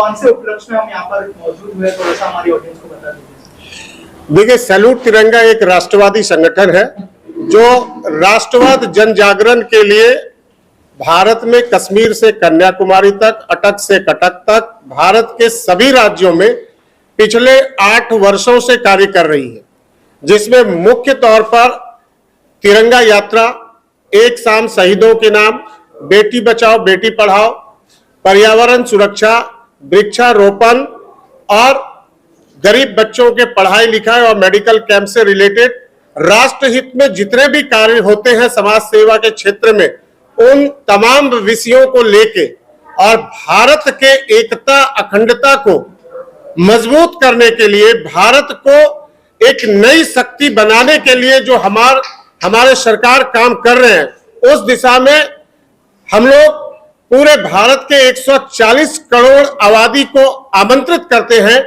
कौन से उपलक्ष्य में हम यहाँ पर मौजूद हुए, थोड़ा सा हमारी ऑडियंस को बता दीजिए। देखिए, सैल्यूट तिरंगा एक राष्ट्रवादी संगठन है जो राष्ट्रवाद जन जागरण के लिए भारत में कश्मीर से कन्याकुमारी तक, अटक से कटक तक, भारत के सभी राज्यों में पिछले 8 वर्षों से कार्य कर रही है, जिसमें मुख्य तौर पर तिरंगा यात्रा, एक शाम शहीदों के नाम, बेटी बचाओ बेटी पढ़ाओ, पर्यावरण सुरक्षा, वृक्षारोपण और गरीब बच्चों के पढ़ाई लिखाई और मेडिकल कैंप से रिलेटेड राष्ट्रहित में जितने भी कार्य होते हैं समाज सेवा के क्षेत्र में, उन तमाम विषयों को लेके और भारत के एकता अखंडता को मजबूत करने के लिए, भारत को एक नई शक्ति बनाने के लिए जो हमारे सरकार काम कर रहे हैं, उस दिशा में हम लोग पूरे भारत के 140 करोड़ आबादी को आमंत्रित करते हैं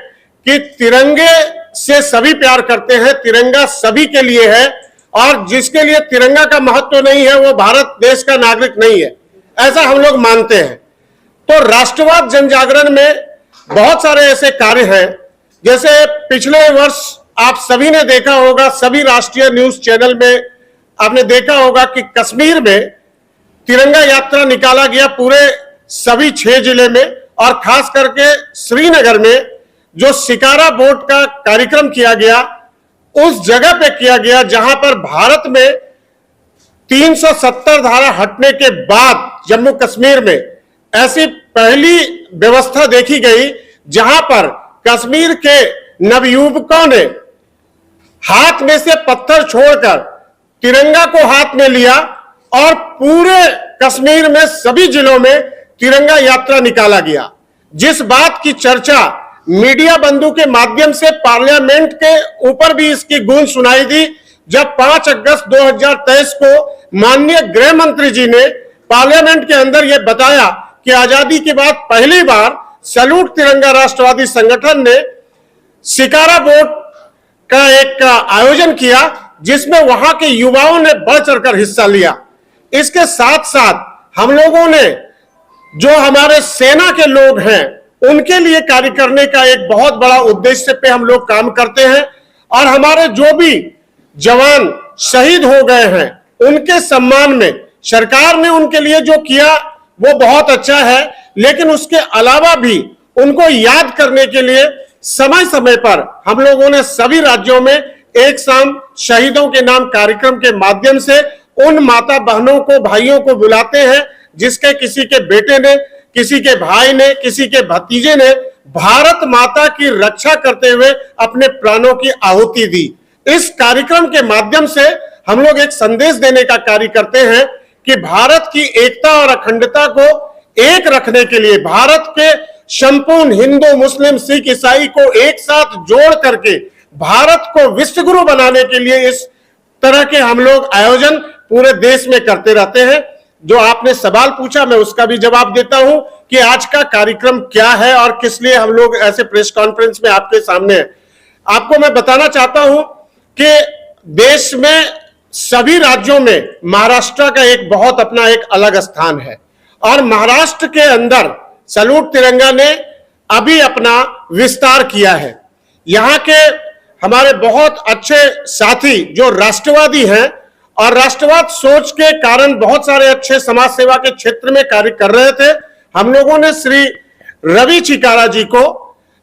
कि तिरंगे से सभी प्यार करते हैं, तिरंगा सभी के लिए है, और जिसके लिए तिरंगा का महत्व नहीं है वो भारत देश का नागरिक नहीं है, ऐसा हम लोग मानते हैं। तो राष्ट्रवाद जन जागरण में बहुत सारे ऐसे कार्य हैं, जैसे पिछले वर्ष आप सभी ने देखा होगा, सभी राष्ट्रीय न्यूज चैनल में आपने देखा होगा कि कश्मीर में तिरंगा यात्रा निकाला गया पूरे सभी 6 जिले में, और खास करके श्रीनगर में जो शिकारा बोट का कार्यक्रम किया गया, उस जगह पे किया गया जहां पर भारत में 370 धारा हटने के बाद जम्मू कश्मीर में ऐसी पहली व्यवस्था देखी गई जहां पर कश्मीर के नवयुवकों ने हाथ में से पत्थर छोड़कर तिरंगा को हाथ में लिया और पूरे कश्मीर में सभी जिलों में तिरंगा यात्रा निकाला गया। जिस बात की चर्चा मीडिया बंधु के माध्यम से पार्लियामेंट के ऊपर भी इसकी गूंज सुनाई दी, जब 5 अगस्त 2023 को माननीय गृह मंत्री जी ने पार्लियामेंट के अंदर यह बताया कि आजादी के बाद पहली बार सैल्यूट तिरंगा राष्ट्रवादी संगठन ने शिकारा बोट का एक आयोजन किया, जिसमें वहां के युवाओं ने बढ़ चढ़कर हिस्सा लिया। इसके साथ साथ हम लोगों ने जो हमारे सेना के लोग हैं उनके लिए कार्य करने का एक बहुत बड़ा उद्देश्य पे हम लोग काम करते हैं, और हमारे जो भी जवान शहीद हो गए हैं उनके सम्मान में सरकार ने उनके लिए जो किया वो बहुत अच्छा है, लेकिन उसके अलावा भी उनको याद करने के लिए समय समय पर हम लोगों ने सभी राज्यों में एक शाम शहीदों के नाम कार्यक्रम के माध्यम से उन माता बहनों को, भाइयों को बुलाते हैं जिसके किसी के बेटे ने, किसी के भाई ने, किसी के भतीजे ने भारत माता की रक्षा करते हुए अपने प्राणों की आहुति दी। इस कार्यक्रम के माध्यम से हम लोग एक संदेश देने का कार्य करते हैं कि भारत की एकता और अखंडता को एक रखने के लिए, भारत के संपूर्ण हिंदू, मुस्लिम, सिख, ईसाई को एक साथ जोड़ करके भारत को विश्व गुरु बनाने के लिए इस तरह के हम लोग आयोजन पूरे देश में करते रहते हैं। जो आपने सवाल पूछा मैं उसका भी जवाब देता हूं कि आज का कार्यक्रम क्या है और किस लिए हम लोग ऐसे प्रेस कॉन्फ्रेंस में आपके सामने हैं। आपको मैं बताना चाहता हूं कि देश में सभी राज्यों में महाराष्ट्र का एक बहुत अपना एक अलग स्थान है, और महाराष्ट्र के अंदर सैल्यूट तिरंगा ने अभी अपना विस्तार किया है। यहाँ के हमारे बहुत अच्छे साथी जो राष्ट्रवादी हैं और राष्ट्रवाद सोच के कारण बहुत सारे अच्छे समाज सेवा के क्षेत्र में कार्य कर रहे थे, हम लोगों ने श्री रवि चिकारा जी को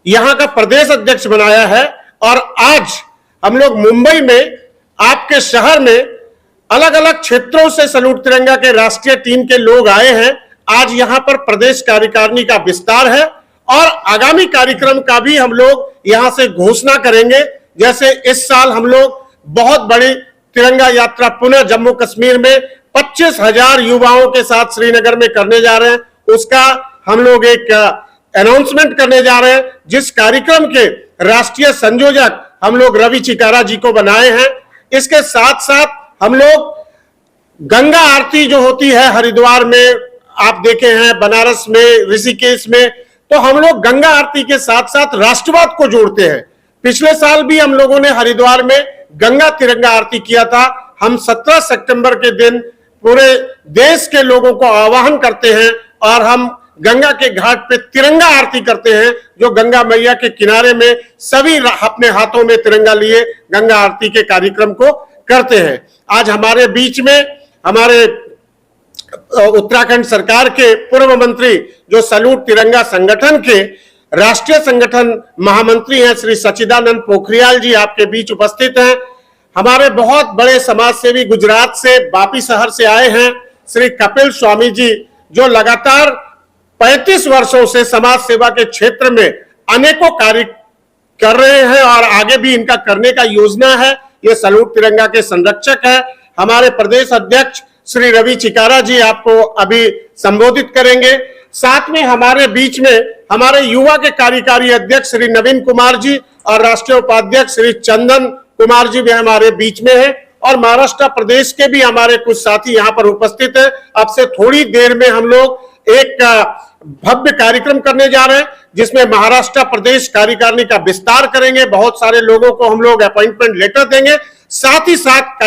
यहाँ का प्रदेश अध्यक्ष बनाया है, और आज हम लोग मुंबई में आपके शहर में अलग अलग क्षेत्रों से सैल्यूट तिरंगा के राष्ट्रीय टीम के लोग आए हैं। आज यहाँ पर प्रदेश कार्यकारिणी का विस्तार है और आगामी कार्यक्रम का भी हम लोग यहाँ से घोषणा करेंगे। जैसे इस साल हम लोग बहुत बड़ी तिरंगा यात्रा पुनः जम्मू कश्मीर में 25,000 युवाओं के साथ श्रीनगर में करने जा रहे हैं, उसका हम लोग एक अनाउंसमेंट करने जा रहे हैं, जिस कार्यक्रम के राष्ट्रीय संयोजक हम लोग रवि चिकारा जी को बनाए हैं। इसके साथ साथ हम लोग गंगा आरती जो होती है हरिद्वार में, आप देखे हैं बनारस में, ऋषिकेश में, तो हम लोग गंगा आरती के साथ साथ राष्ट्रवाद को जोड़ते हैं। पिछले साल भी हम लोगों ने हरिद्वार में गंगा तिरंगा आरती किया था। हम 17 सितंबर के दिन पूरे देश के लोगों को आह्वान करते हैं और हम गंगा के घाट पे तिरंगा आरती करते हैं, जो गंगा मैया के किनारे में सभी अपने हाथों में तिरंगा लिए गंगा आरती के कार्यक्रम को करते हैं। आज हमारे बीच में हमारे उत्तराखंड सरकार के पूर्व मंत्री, जो सैल्यूट तिरंगा संगठन के राष्ट्रीय संगठन महामंत्री हैं, श्री सच्चिदानंद पोखरियाल जी आपके बीच उपस्थित हैं। हमारे बहुत बड़े समाज सेवी गुजरात से, बापी शहर से आए हैं, श्री कपिल स्वामी जी, जो लगातार 35 वर्षों से समाज सेवा के क्षेत्र में अनेकों कार्य कर रहे हैं और आगे भी इनका करने का योजना है। ये सैल्यूट तिरंगा के संरक्षक है। हमारे प्रदेश अध्यक्ष श्री रवि चिकारा जी आपको अभी संबोधित करेंगे। साथ में हमारे बीच में हमारे युवा के कार्यकारी अध्यक्ष श्री नवीन कुमार जी और राष्ट्रीय उपाध्यक्ष श्री चंदन कुमार जी भी हमारे बीच में हैं और महाराष्ट्र प्रदेश के भी हमारे कुछ साथी यहाँ पर उपस्थित हैं। अब से थोड़ी देर में हम लोग एक भव्य कार्यक्रम करने जा रहे हैं, जिसमें महाराष्ट्र प्रदेश कार्यकारिणी का विस्तार करेंगे। बहुत सारे लोगों को हम लोग अपॉइंटमेंट लेटर देंगे। साथ ही साथ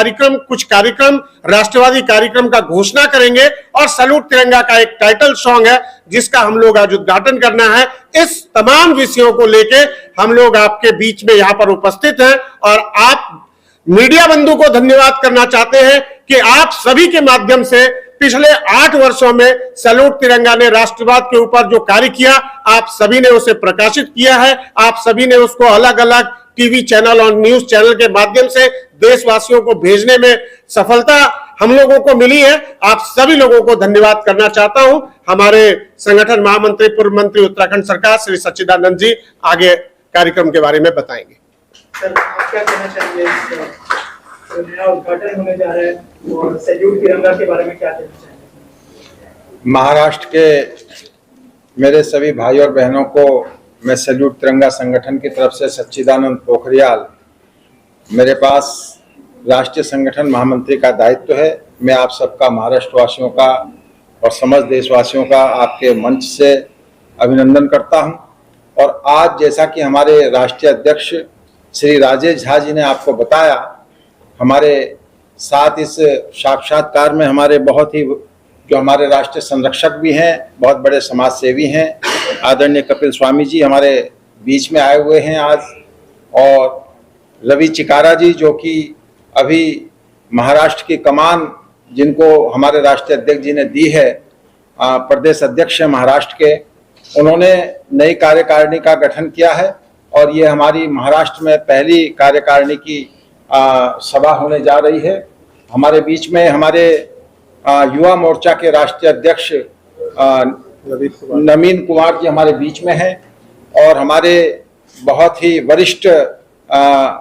कुछ कार्यक्रम राष्ट्रवादी कार्यक्रम का घोषणा करेंगे और सैल्यूट तिरंगा का एक टाइटल सॉन्ग है, जिसका हम लोग आज उद्घाटन करना है। इस तमाम विषयों को लेके हम लोग आपके बीच में यहाँ पर उपस्थित हैं और आप मीडिया बंधु को धन्यवाद करना चाहते हैं कि आप सभी के माध्यम से पिछले 8 वर्षों में सैल्यूट तिरंगा ने राष्ट्रवाद के ऊपर जो कार्य किया, आप सभी ने उसे प्रकाशित किया है। आप सभी ने उसको अलग अलग टीवी चैनल और न्यूज चैनल के माध्यम से देशवासियों को भेजने में सफलता हम लोगों को मिली है। आप सभी लोगों को धन्यवाद करना चाहता हूं। हमारे संगठन महामंत्री पूर्व मंत्री उत्तराखंड सरकार श्री सच्चिदानंद जी आगे कार्यक्रम के बारे में बताएंगे। सर, आप क्या कहना चाहेंगे? इस नया उद्घाटन होने जा रहा है और सैल्यूट तिरंगा के बारे में क्या कहना चाहेंगे? महाराष्ट्र के मेरे सभी भाई और बहनों को मैं सैल्यूट तिरंगा संगठन की तरफ से सच्चिदानंद पोखरियाल, मेरे पास राष्ट्रीय संगठन महामंत्री का दायित्व है। मैं आप सबका, महाराष्ट्र वासियों का और समस्त देशवासियों का आपके मंच से अभिनंदन करता हूं। और आज जैसा कि हमारे राष्ट्रीय अध्यक्ष श्री राजेश झा जी ने आपको बताया, हमारे साथ इस साक्षात्कार में हमारे बहुत ही जो हमारे राष्ट्रीय संरक्षक भी हैं, बहुत बड़े समाज सेवी हैं, आदरणीय कपिल स्वामी जी हमारे बीच में आए हुए हैं आज, और रवि चिकारा जी जो कि अभी महाराष्ट्र की कमान जिनको हमारे राष्ट्रीय अध्यक्ष जी ने दी है, प्रदेश अध्यक्ष हैं महाराष्ट्र के, उन्होंने नई कार्यकारिणी का गठन किया है और ये हमारी महाराष्ट्र में पहली कार्यकारिणी की सभा होने जा रही है। हमारे बीच में हमारे युवा मोर्चा के राष्ट्रीय अध्यक्ष नवीन कुमार जी हमारे बीच में हैं और हमारे बहुत ही वरिष्ठ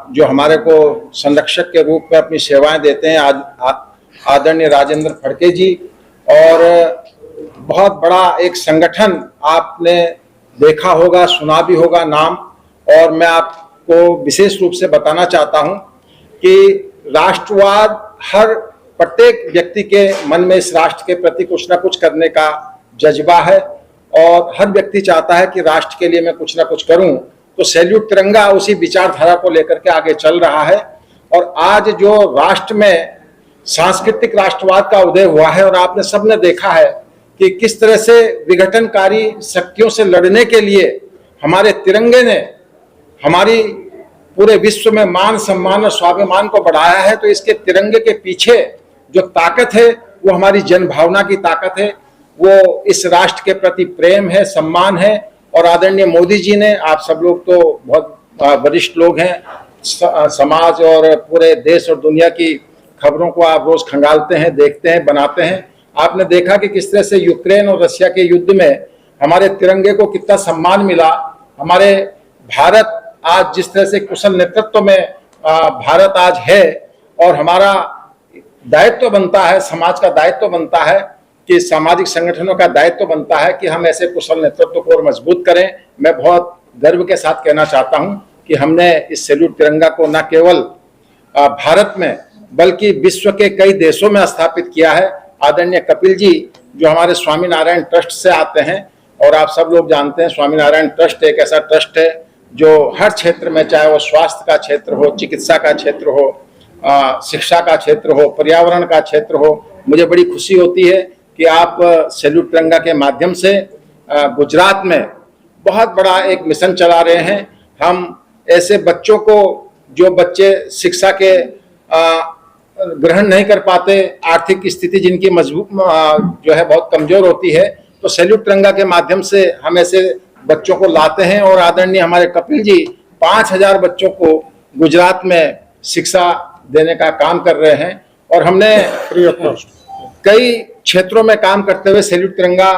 जो हमारे को संरक्षक के रूप में अपनी सेवाएं देते हैं आदरणीय राजेंद्र फड़के जी, और बहुत बड़ा एक संगठन आपने देखा होगा, सुना भी होगा नाम, और मैं आपको विशेष रूप से बताना चाहता हूं कि राष्ट्रवाद हर प्रत्येक व्यक्ति के मन में इस राष्ट्र के प्रति कुछ ना कुछ करने का जज्बा है और हर व्यक्ति चाहता है कि राष्ट्र के लिए मैं कुछ ना कुछ करूं। तो सैल्यूट तिरंगा उसी विचारधारा को लेकर के आगे चल रहा है। और आज जो राष्ट्र में सांस्कृतिक राष्ट्रवाद का उदय हुआ है और आपने सबने देखा है कि किस तरह से विघटनकारी शक्तियों से लड़ने के लिए हमारे तिरंगे ने हमारी पूरे विश्व में मान सम्मान और स्वाभिमान को बढ़ाया है। तो इसके तिरंगे के पीछे जो ताकत है वो हमारी जन भावना की ताकत है, वो इस राष्ट्र के प्रति प्रेम है, सम्मान है। और आदरणीय मोदी जी ने, आप सब लोग तो बहुत वरिष्ठ लोग हैं, समाज और पूरे देश और दुनिया की खबरों को आप रोज खंगालते हैं, देखते हैं, बनाते हैं। आपने देखा कि किस तरह से यूक्रेन और रशिया के युद्ध में हमारे तिरंगे को कितना सम्मान मिला। हमारे भारत आज जिस तरह से कुशल नेतृत्व में भारत आज है, और हमारा दायित्व बनता है, समाज का दायित्व बनता है कि सामाजिक संगठनों का दायित्व बनता है कि हम ऐसे कुशल नेतृत्व को और मजबूत करें। मैं बहुत गर्व के साथ कहना चाहता हूं कि हमने इस सैल्यूट तिरंगा को न केवल भारत में बल्कि विश्व के कई देशों में स्थापित किया है। आदरणीय कपिल जी जो हमारे स्वामीनारायण ट्रस्ट से आते हैं, और आप सब लोग जानते हैं स्वामीनारायण ट्रस्ट एक ऐसा ट्रस्ट है जो हर क्षेत्र में, चाहे वो स्वास्थ्य का क्षेत्र हो, चिकित्सा का क्षेत्र हो, शिक्षा का क्षेत्र हो, पर्यावरण का क्षेत्र हो, मुझे बड़ी खुशी होती है कि आप सैल्यूट तिरंगा के माध्यम से गुजरात में बहुत बड़ा एक मिशन चला रहे हैं। हम ऐसे बच्चों को, जो बच्चे शिक्षा के ग्रहण नहीं कर पाते, आर्थिक स्थिति जिनकी मजबूत जो है बहुत कमजोर होती है, तो सैल्यूट तिरंगा के माध्यम से हम ऐसे बच्चों को लाते हैं। और आदरणीय हमारे कपिल जी 5000 बच्चों को गुजरात में शिक्षा देने का काम कर रहे हैं। और हमने फ्री ऑफ कॉस्ट कई क्षेत्रों में काम करते हुए सैल्यूट तिरंगा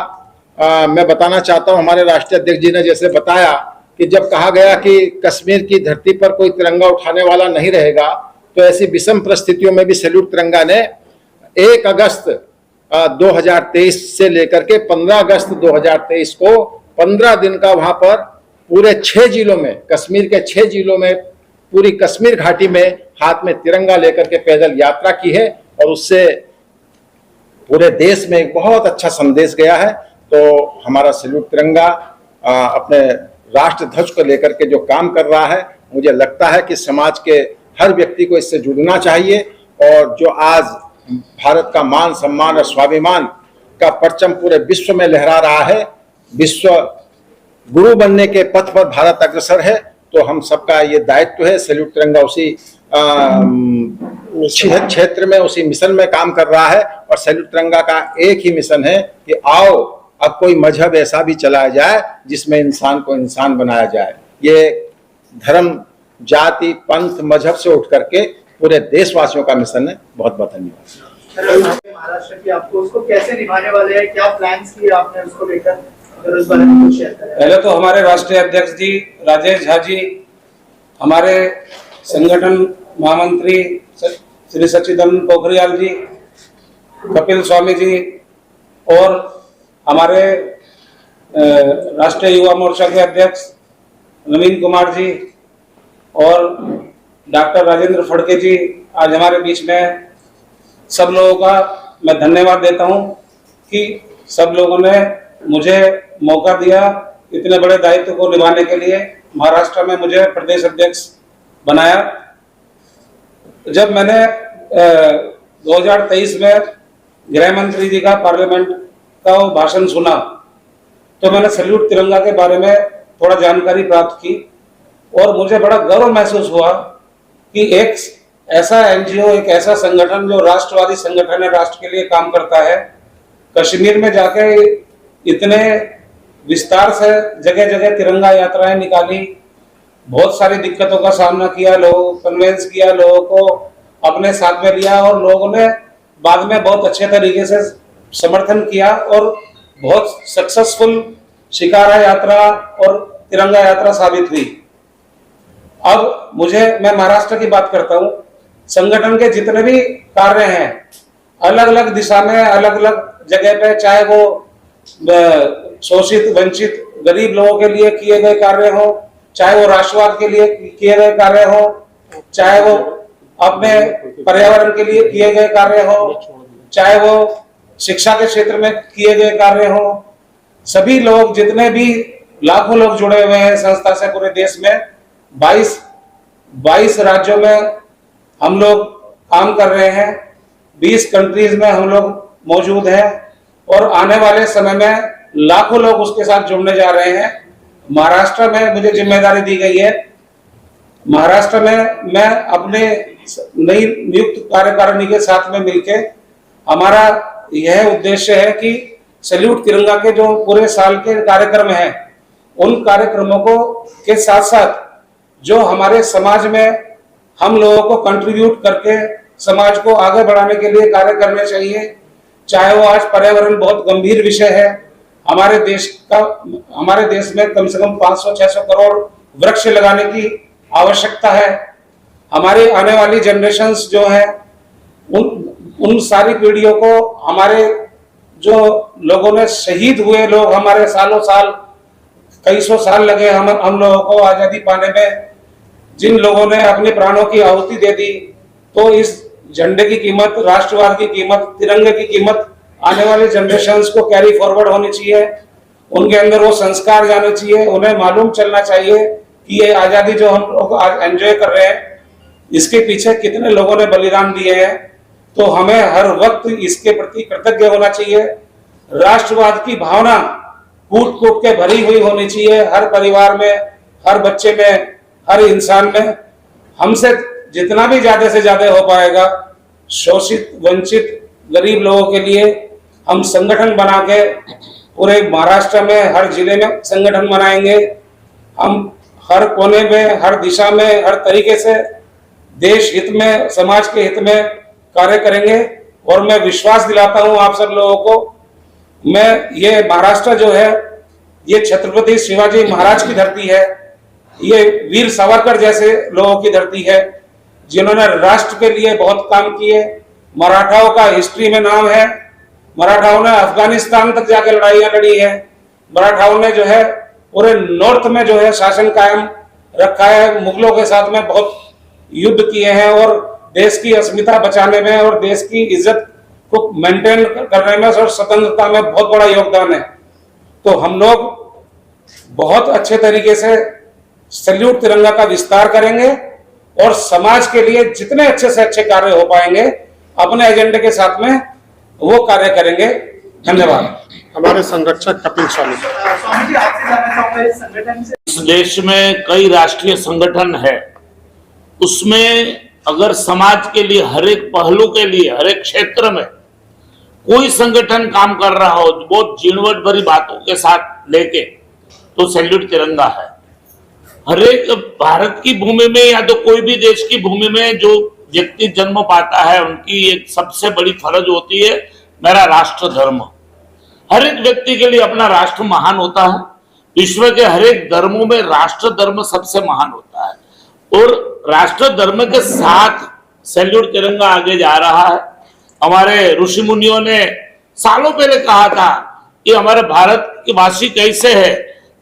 मैं बताना चाहता हूं, हमारे राष्ट्रीय अध्यक्ष जी ने जैसे बताया कि जब कहा गया कि कश्मीर की धरती पर कोई तिरंगा उठाने वाला नहीं रहेगा, तो ऐसी विषम परिस्थितियों में भी सैल्यूट तिरंगा ने 1 अगस्त 2023 से लेकर के 15 अगस्त 2023 को 15 दिन का वहां पर पूरे 6 जिलों में, कश्मीर के 6 जिलों में, पूरी कश्मीर घाटी में हाथ में तिरंगा लेकर के पैदल यात्रा की है। और उससे पूरे देश में एक बहुत अच्छा संदेश गया है। तो हमारा सैल्यूट तिरंगा अपने राष्ट्र ध्वज को लेकर के जो काम कर रहा है, मुझे लगता है कि समाज के हर व्यक्ति को इससे जुड़ना चाहिए। और जो आज भारत का मान सम्मान और स्वाभिमान का परचम पूरे विश्व में लहरा रहा है, विश्व गुरु बनने के पथ पर भारत अग्रसर है, तो हम सबका ये दायित्व है। सैल्यूट तिरंगा उसी क्षेत्र में, उसी मिशन में काम कर रहा है। और सैल्यूट तिरंगा का एक ही मिशन है कि आओ अब कोई मजहब ऐसा भी चलाया जाए जिसमें इंसान को इंसान बनाया जाए। ये धर्म, जाति, पंथ, मजहब से उठ करके पूरे देशवासियों का मिशन है। बहुत बहुत धन्यवाद। महाराष्ट्र की आपको उसको कैसे निभाने वाले हैं, क्या प्लान्स किए आपने उसको लेकर, अगर उस बारे में कुछ शेयर करें। पहले तो हमारे राष्ट्रीय अध्यक्ष जी राजेश झा जी, हमारे संगठन महामंत्री श्री सच्चिदानंद पोखरियाल जी, कपिल स्वामी जी और हमारे राष्ट्रीय युवा मोर्चा के अध्यक्ष नवीन कुमार जी और डॉक्टर राजेंद्र फड़के जी आज हमारे बीच में, सब लोगों का मैं धन्यवाद देता हूं कि सब लोगों ने मुझे मौका दिया इतने बड़े दायित्व को निभाने के लिए। महाराष्ट्र में मुझे प्रदेश अध्यक्ष बनाया। जब मैंने 2023 में गृह मंत्री जी का पार्लियामेंट का वो भाषण सुना, तो मैंने सैल्यूट तिरंगा के बारे में थोड़ा जानकारी प्राप्त की और मुझे बड़ा गर्व महसूस हुआ कि एक ऐसा एनजीओ, एक ऐसा संगठन जो राष्ट्रवादी संगठन है, राष्ट्र के लिए काम करता है, कश्मीर में जाके इतने विस्तार से जगह जगह तिरंगा यात्राएं निकाली, बहुत सारी दिक्कतों का सामना किया, लोगों को कन्वेंस किया, लोगों को अपने साथ में लिया और लोगों ने बाद में बहुत अच्छे तरीके से समर्थन किया और बहुत सक्सेसफुल शिकारा यात्रा और तिरंगा यात्रा साबित हुई। अब मैं महाराष्ट्र की बात करता हूँ। संगठन के जितने भी कार्य हैं अलग अलग दिशा में, अलग अलग जगह पे, चाहे वो शोषित वंचित गरीब लोगों के लिए किए गए कार्य हो, चाहे वो राष्ट्रवाद के लिए किए गए कार्य हो, चाहे वो अपने पर्यावरण के लिए किए गए कार्य हो, चाहे वो शिक्षा के क्षेत्र में किए गए कार्य हो, सभी लोग, जितने भी लाखों लोग जुड़े हुए हैं संस्था से पूरे देश में, 22 राज्यों में हम लोग काम कर रहे हैं, 20 कंट्रीज में हम लोग मौजूद हैं और आने वाले समय में लाखों लोग उसके साथ जुड़ने जा रहे हैं। महाराष्ट्र में मुझे जिम्मेदारी दी गई है। महाराष्ट्र में मैं अपने नई नियुक्त कार्यकारिणी के साथ में मिलके, हमारा यह उद्देश्य है कि सैल्यूट तिरंगा के जो पूरे साल के कार्यक्रम हैं, उन कार्यक्रमों को के साथ साथ जो हमारे समाज में हम लोगों को कंट्रीब्यूट करके समाज को आगे बढ़ाने के लिए कार्य करने चाहिए। चाहे वो आज पर्यावरण बहुत गंभीर विषय है, हमारे देश में कम से कम 500-600 करोड़ वृक्ष लगाने की आवश्यकता है। हमारी आने वाली जनरेशंस जो है, उन सारी पीढ़ियों को, हमारे जो लोगों ने शहीद हुए लोग, हमारे सालों साल, कई सौ साल लगे हम लोगों को आजादी पाने में, जिन लोगों ने अपने प्राणों की आहुति दे दी, तो इस झंडे की कीमत, राष्ट्रवाद की कीमत, तिरंगे की कीमत आने वाले जनरेशंस को कैरी फॉरवर्ड होनी चाहिए। उनके अंदर वो संस्कार जाने चाहिए, उन्हें मालूम चलना चाहिए कि ये आजादी जो हम लोग आज एंजॉय कर रहे हैं, इसके पीछे कितने लोगों ने बलिदान दिए हैं। तो हमें हर वक्त इसके प्रति कृतज्ञ होना चाहिए। राष्ट्रवाद की भावना कूट कूट के भरी हुई होनी चाहिए, हर परिवार में, हर बच्चे में, हर इंसान में। हमसे जितना भी ज्यादा से ज्यादा हो पाएगा शोषित, वंचित, गरीब लोगों के लिए हम संगठन बना के पूरे महाराष्ट्र में हर जिले में संगठन बनाएंगे। हम हर कोने में, हर दिशा में, हर तरीके से देश हित में, समाज के हित में कार्य करेंगे। और मैं विश्वास दिलाता हूं आप सब लोगों को, ये महाराष्ट्र जो है ये छत्रपति शिवाजी महाराज की धरती है, ये वीर सावरकर जैसे लोगों की धरती है जिन्होंने राष्ट्र के लिए बहुत काम किए। मराठाओं का हिस्ट्री में नाम है, मराठाओं ने अफगानिस्तान तक जाके लड़ाइयां लड़ी है, मराठाओं ने जो है पूरे नॉर्थ में जो है शासन कायम रखा है, मुगलों के साथ में बहुत युद्ध किए हैं और देश की अस्मिता बचाने में और देश की इज्जत को मेंटेन करने में और स्वतंत्रता में बहुत बड़ा योगदान है। तो हम लोग बहुत अच्छे तरीके से सैल्यूट तिरंगा का विस्तार करेंगे और समाज के लिए जितने अच्छे से अच्छे कार्य हो पाएंगे अपने एजेंडे के साथ में वो कार्य करेंगे। धन्यवाद। हमारे संरक्षक कपिल स्वामी। स्वामी जी, आपसे जानना चाहूंगा इस संगठन से। इस देश में कई राष्ट्रीय संगठन है, उसमें अगर समाज के लिए हर एक पहलू के लिए हर एक क्षेत्र में कोई संगठन काम कर रहा हो बहुत झीणवट भरी बातों के साथ लेके, तो सैल्यूट तिरंगा है। हर एक भारत की भूमि में या तो कोई भी देश की भूमि में जो व्यक्ति जन्म पाता है उनकी एक सबसे बड़ी फर्ज होती है मेरा राष्ट्र धर्म। हर एक व्यक्ति के लिए अपना राष्ट्र महान होता है। विश्व के हर एक धर्मों में राष्ट्र धर्म सबसे महान होता है और राष्ट्र धर्म के साथ सैल्यूट तिरंगा आगे जा रहा है। हमारे ऋषि मुनियों ने सालों पहले कहा था कि हमारे भारत के वासी कैसे है,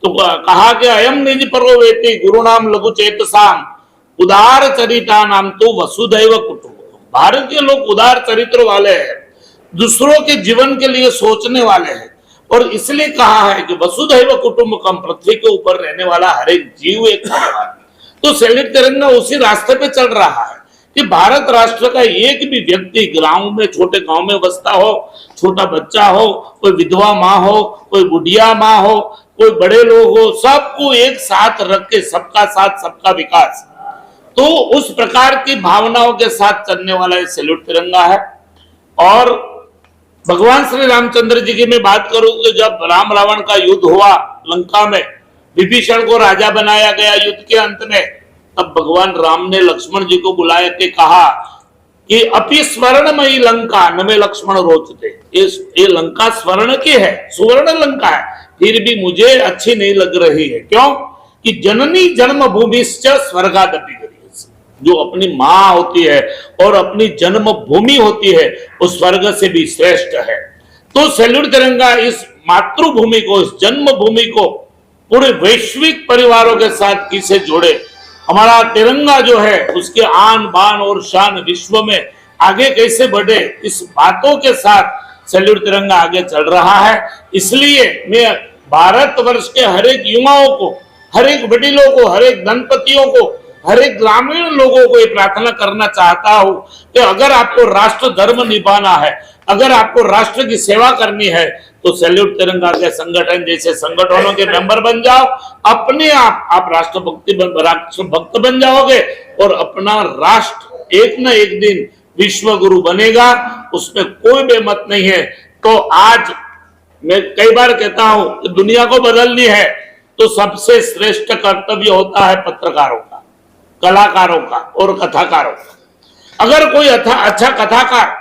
तो कहा कि अयम निज परोवेति गुरु नाम लघु चेतसाम उदार चरिता नाम तो वसुधैव कुटुंबकम। भारत के लोग उदार चरित्र वाले हैं, दूसरों के जीवन के लिए सोचने वाले हैं और इसलिए कहा है कि वसुधैव कुटुंबकम, पृथ्वी के ऊपर रहने वाला हर एक जीव एक परिवार। तो सैल्यूट तिरंगा उसी रास्ते पे चल रहा है कि भारत राष्ट्र का एक भी व्यक्ति गांव में, छोटे गांव में बसता हो, छोटा बच्चा हो, कोई विधवा माँ हो, कोई बुढ़िया माँ हो, कोई बड़े लोग हो, सबको एक साथ रख के सबका साथ सबका विकास, तो उस प्रकार की भावनाओं के साथ चलने वाला ये सैल्यूट तिरंगा है। और भगवान श्री रामचंद्र जी की मैं बात करूं कि जब राम रावण का युद्ध हुआ लंका में, विभीषण को राजा बनाया गया युद्ध के अंत में, तब भगवान राम ने लक्ष्मण जी को बुलाया के कहा कि अपि स्वर्णमयी लंका न में लक्ष्मण रोचते, ये लंका स्वर्ण की है, सुवर्ण लंका है, फिर भी मुझे अच्छी नहीं लग रही है। क्यों? कि जननी जन्म भूमिश्च स्वर्गादपि गरीयसी। जो अपनी माँ होती है और अपनी जन्म भूमि होती है वो स्वर्ग से भी श्रेष्ठ है। तो सैल्यूट तिरंगा इस मातृभूमि को, इस जन्म भूमि को पूरे वैश्विक परिवारों के साथ किसे जोड़े। हमारा तिरंगा जो है उसके आन बान और शान विश्व में आगे कैसे बढ़े, इस बातों के साथ सैल्यूट तिरंगा आगे चल रहा है। इसलिए मैं भारतवर्ष के हर एक युवाओं को, हर एक वडीलों को, हर एक दंपतियों को, हर एक ग्रामीण लोगों को ये प्रार्थना करना चाहता हूं कि अगर आपको राष्ट्र धर्म निभाना है, अगर आपको राष्ट्र की सेवा करनी है, तो सैल्यूट तिरंगा के संगठन जैसे संगठनों के मेंबर बन जाओ। अपने आप राष्ट्रभक्त बन जाओगे और अपना राष्ट्र एक न एक दिन विश्व गुरु बनेगा, उसमें कोई बेमत नहीं है। तो आज मैं कई बार कहता हूं कि दुनिया को बदलनी है तो सबसे श्रेष्ठ कर्तव्य होता है पत्रकारों का, कलाकारों का और कथाकारों का। अगर कोई अच्छा कथाकार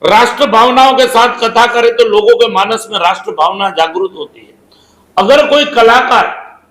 राष्ट्र भावनाओं के साथ कथा करे तो लोगों के मानस में राष्ट्र भावना जागृत होती है। अगर कोई कलाकार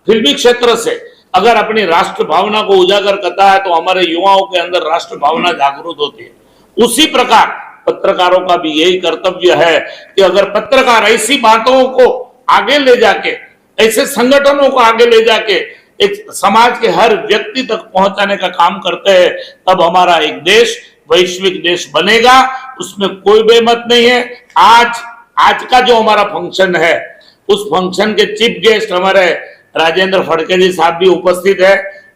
फिल्मी क्षेत्र से अगर अपनी राष्ट्र भावना को उजागर करता है तो हमारे युवाओं के अंदर राष्ट्र भावना जागृत होती है। उसी प्रकार पत्रकारों का भी यही कर्तव्य है कि अगर पत्रकार ऐसी बातों को आगे ले जाके, ऐसे संगठनों को आगे ले जाके एक समाज के हर व्यक्ति तक पहुंचाने का काम करते हैं, तब हमारा एक देश वैश्विक देश बनेगा, उसमें कोई बेमत नहीं है। आज का जो हमारा फंक्शन है, उस फंक्शन के चीफ गेस्ट हमारे राजेंद्र फड़के जी साहब भी उपस्थित है,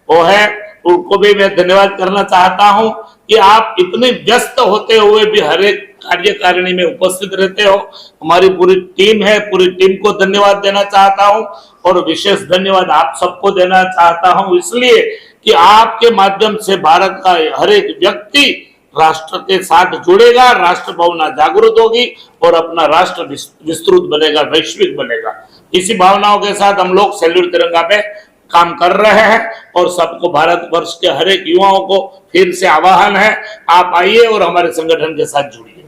वो है, उनको भी मैं धन्यवाद करना चाहता हूं कि आप इतने व्यस्त होते हुए भी हर एक कार्यकारिणी में उपस्थित रहते हो। हमारी पूरी टीम है, पूरी टीम को धन्यवाद देना चाहता हूं और विशेष धन्यवाद आप सबको देना चाहता हूं, इसलिए कि आपके माध्यम से भारत का हर एक व्यक्ति राष्ट्र के साथ जुड़ेगा, राष्ट्र भावना जागृत होगी और अपना राष्ट्र विस्तृत बनेगा, वैश्विक बनेगा। इसी भावनाओं के साथ हम लोग सैल्यूट तिरंगा पे काम कर रहे हैं और सबको, भारतवर्ष के हर एक युवाओं को फिर से आह्वान है, आप आइए और हमारे संगठन के साथ जुड़िए।